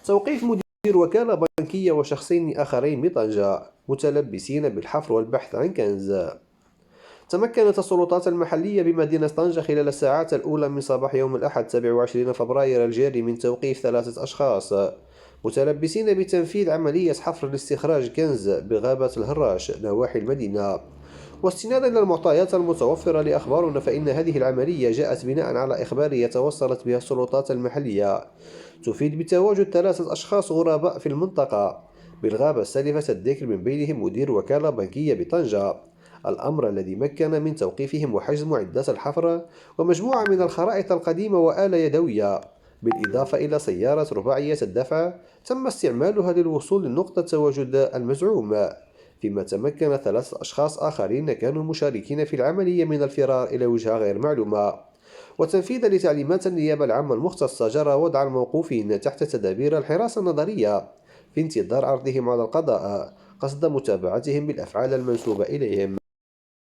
توقيف مدير وكالة بنكية وشخصين آخرين بطنجة متلبسين بالحفر والبحث عن كنز. تمكنت السلطات المحلية بمدينة طنجة خلال الساعات الأولى من صباح يوم الأحد 27 فبراير الجاري من توقيف 3 أشخاص متلبسين بتنفيذ عملية حفر لاستخراج كنز بغابة الهراش نواحي المدينة. واستنادا إلى المعطيات المتوفرة لأخبارنا، فإن هذه العملية جاءت بناء على إخبارية توصلت بها السلطات المحلية تفيد بتواجد 3 أشخاص غرباء في المنطقة بالغابة السالفة الذكر، من بينهم مدير وكالة بنكية بطنجة، الأمر الذي مكن من توقيفهم وحجز معدات الحفر ومجموعة من الخرائط القديمة وآلة يدوية، بالإضافة إلى سيارة رباعية الدفع تم استعمالها للوصول لنقطة تواجد المزعوم. فيما تمكن 3 أشخاص آخرين كانوا مشاركين في العملية من الفرار إلى وجهة غير معلومة. وتنفيذا لتعليمات النيابة العامة المختصة، جرى وضع الموقوفين تحت تدابير الحراسة النظرية في انتظار عرضهم على القضاء قصد متابعتهم بالأفعال المنسوبة إليهم.